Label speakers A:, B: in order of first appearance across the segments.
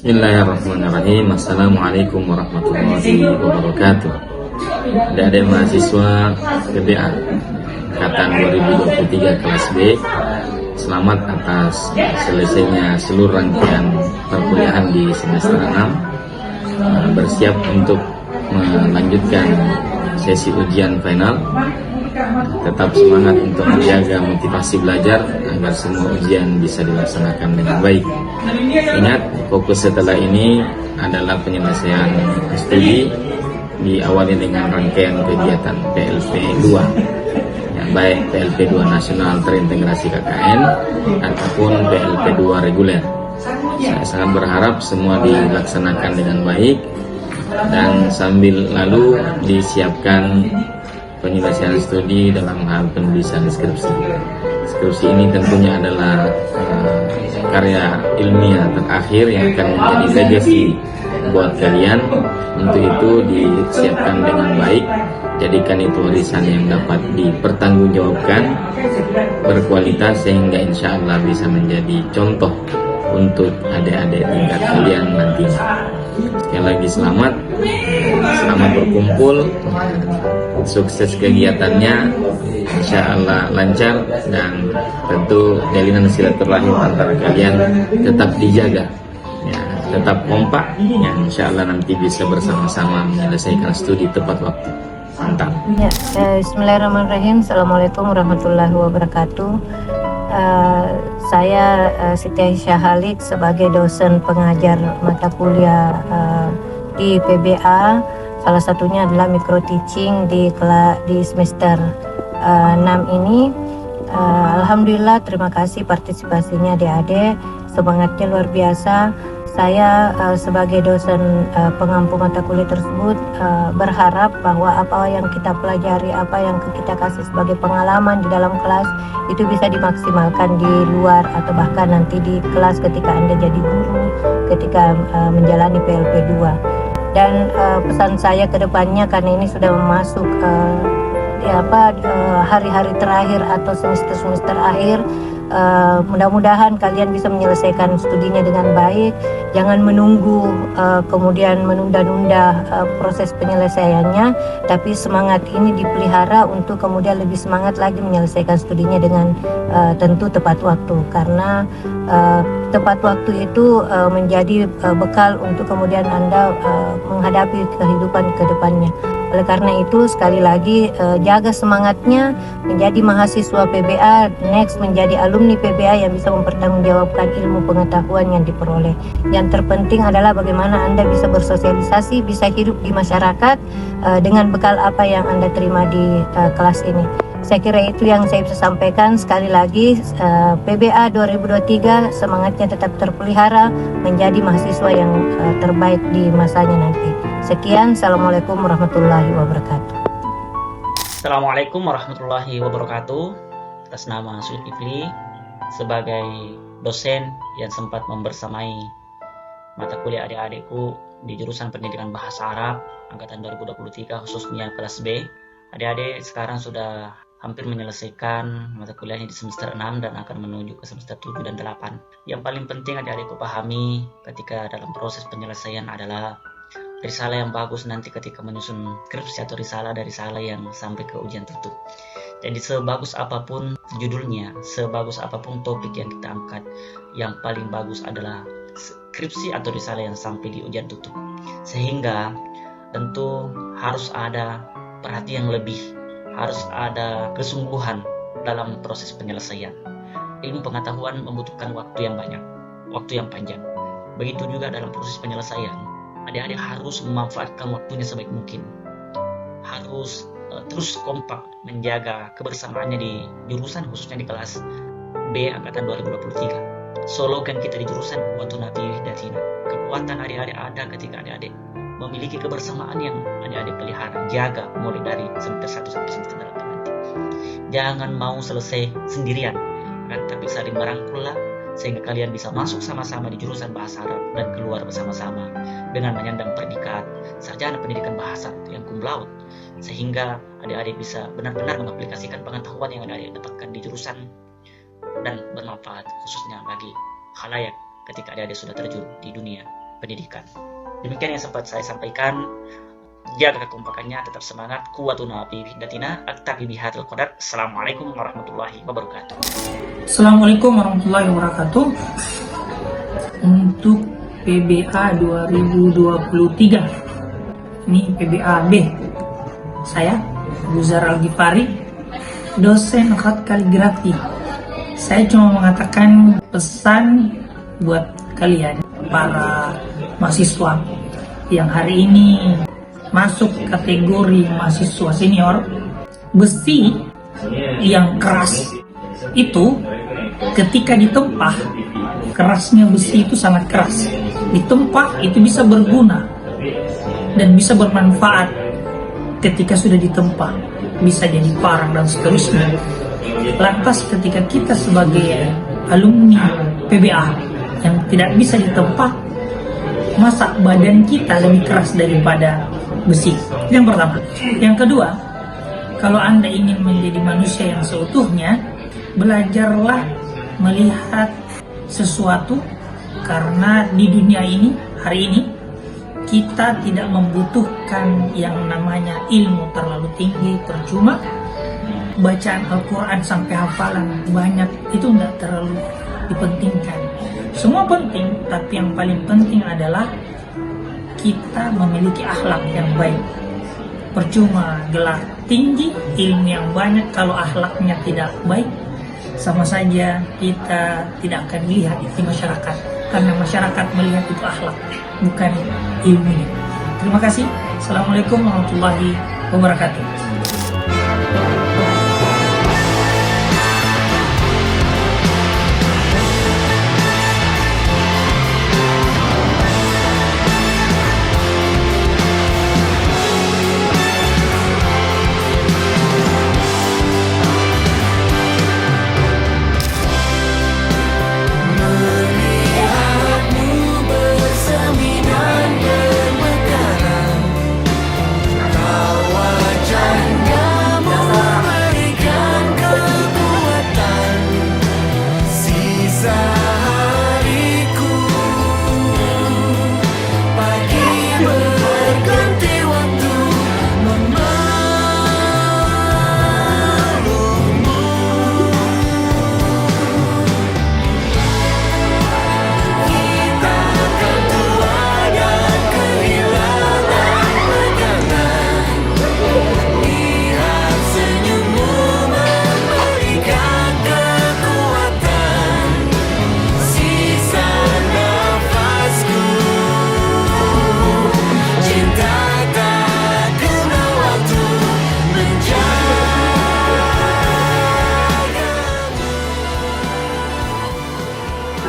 A: Bismillahirrahmanirrahim. Assalamualaikum warahmatullahi wabarakatuh. Adik-adik mahasiswa PBA angkatan 2023 kelas B, selamat atas selesainya seluruh rangkaian perkuliahan di semester 6. Bersiap untuk melanjutkan sesi ujian final. Tetap semangat untuk menjaga motivasi belajar agar semua ujian bisa dilaksanakan dengan baik. Ingat, fokus setelah ini adalah penyelesaian studi, diawali dengan rangkaian kegiatan PLP 2, baik PLP 2 nasional terintegrasi KKN ataupun PLP 2 reguler. Saya sangat berharap semua dilaksanakan dengan baik dan sambil lalu disiapkan penyelesaian studi dalam hal penulisan skripsi. Skripsi ini tentunya adalah karya ilmiah terakhir yang akan menjadi legacy buat kalian. Untuk itu disiapkan dengan baik, jadikan itu warisan yang dapat dipertanggungjawabkan, berkualitas, sehingga insya Allah bisa menjadi contoh untuk adik-adik tingkat kalian nantinya. Sekali lagi selamat berkumpul, sukses kegiatannya, insya Allah lancar, dan tentu jalinan silaturahim antara kalian tetap dijaga, tetap kompak, insya Allah nanti bisa bersama-sama menyelesaikan studi tepat waktu. Mantap.
B: Bismillahirrahmanirrahim. Assalamualaikum warahmatullahi wabarakatuh. Saya Siti Aisyah Halik sebagai dosen pengajar mata kuliah di PBA. Salah satunya adalah micro teaching di semester 6 ini. Alhamdulillah, terima kasih partisipasinya adik-adik, semangatnya luar biasa. Saya sebagai dosen pengampu mata kuliah tersebut berharap bahwa apa yang kita pelajari, apa yang kita kasih sebagai pengalaman di dalam kelas itu bisa dimaksimalkan di luar atau bahkan nanti di kelas ketika Anda jadi guru, ketika menjalani PLP 2. Dan pesan saya ke depannya, karena ini sudah masuk hari-hari terakhir atau semester akhir, mudah-mudahan kalian bisa menyelesaikan studinya dengan baik. Jangan menunggu kemudian menunda-nunda proses penyelesaiannya, tapi semangat ini dipelihara untuk kemudian lebih semangat lagi menyelesaikan studinya dengan tentu tepat waktu, karena tepat waktu itu menjadi bekal untuk kemudian Anda menghadapi kehidupan ke depannya. Oleh karena itu, sekali lagi jaga semangatnya, menjadi mahasiswa PBA, next menjadi alumni PBA yang bisa mempertanggungjawabkan ilmu pengetahuan yang diperoleh. Yang terpenting adalah bagaimana Anda bisa bersosialisasi, bisa hidup di masyarakat dengan bekal apa yang Anda terima di kelas ini. Saya kira itu yang saya bisa sampaikan. Sekali lagi, PBA 2023 semangatnya tetap terpelihara, menjadi mahasiswa yang terbaik di masanya nanti. Sekian, Assalamualaikum warahmatullahi wabarakatuh.
C: Assalamualaikum warahmatullahi wabarakatuh. Atas nama Zulkifli, sebagai dosen yang sempat membersamai mata kuliah adik-adikku di jurusan pendidikan bahasa Arab angkatan 2023, khususnya kelas B. Adik-adik sekarang sudah hampir menyelesaikan mata kuliahnya di semester 6 dan akan menuju ke semester 7 dan 8. Yang paling penting adik-adikku pahami ketika dalam proses penyelesaian adalah risalah yang bagus nanti ketika menyusun skripsi atau risalah yang sampai ke ujian tutup. Jadi sebagus apapun judulnya, sebagus apapun topik yang kita angkat, yang paling bagus adalah skripsi atau risalah yang sampai di ujian tutup. Sehingga tentu harus ada perhatian lebih, harus ada kesungguhan dalam proses penyelesaian. Ilmu pengetahuan membutuhkan waktu yang banyak, waktu yang panjang. Begitu juga dalam proses penyelesaian. Adik-adik harus memanfaatkan waktunya sebaik mungkin. Harus terus kompak menjaga kebersamaannya di jurusan, khususnya di kelas B angkatan 2023. Slogan kita di jurusan Quwwatuna fi Wahdatina. Kekuatan adik-adik ada ketika adik-adik memiliki kebersamaan yang adik-adik pelihara, jaga mulai dari semester 1 sampai semester 8 nanti. Jangan mau selesai sendirian, tapi saling merangkullah sehingga kalian bisa masuk sama-sama di jurusan bahasa Arab dan keluar bersama-sama dengan menyandang predikat sarjana pendidikan bahasa yang cum laude, sehingga adik-adik bisa benar-benar mengaplikasikan pengetahuan yang adik-adik dapatkan di jurusan dan bermanfaat khususnya bagi khalayak ketika adik-adik sudah terjun di dunia pendidikan. Demikian yang sempat saya sampaikan. Jaga kekompakannya, tetap semangat. Kuwatuna fi datina, aktabi bihadil qadar. Assalamualaikum warahmatullahi wabarakatuh.
D: Assalamualaikum warahmatullahi wabarakatuh. Untuk PBA 2023, ini PBA B, saya Buzar Al-Ghifari, dosen khat kaligrafi. Saya cuma mengatakan pesan buat kalian para mahasiswa yang hari ini masuk kategori mahasiswa senior. Besi yang keras itu ketika ditempah, kerasnya besi itu sangat keras, ditempah itu bisa berguna dan bisa bermanfaat. Ketika sudah ditempah bisa jadi parang dan seterusnya. Lantas ketika kita sebagai alumni PBA yang tidak bisa ditempah, masa badan kita lebih keras daripada besi? Yang pertama. Yang kedua, kalau Anda ingin menjadi manusia yang seutuhnya, belajarlah melihat sesuatu, karena di dunia ini hari ini kita tidak membutuhkan yang namanya ilmu terlalu tinggi. Percuma bacaan Al-Quran sampai hafalan banyak, itu tidak terlalu dipentingkan. Semua penting, tapi yang paling penting adalah kita memiliki akhlak yang baik. Percuma gelar tinggi, ilmu yang banyak, kalau akhlaknya tidak baik, sama saja kita tidak akan melihat di masyarakat, karena masyarakat melihat itu akhlak, bukan ilmunya. Terima kasih. Assalamualaikum warahmatullahi wabarakatuh.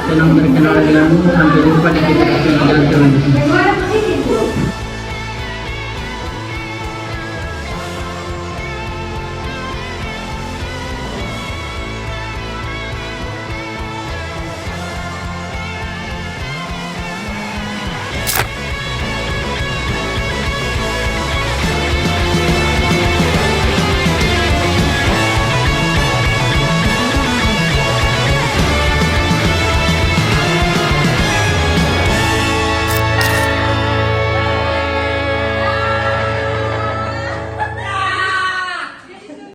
E: Salam berkenal denganmu, sampai jumpa di video selanjutnya.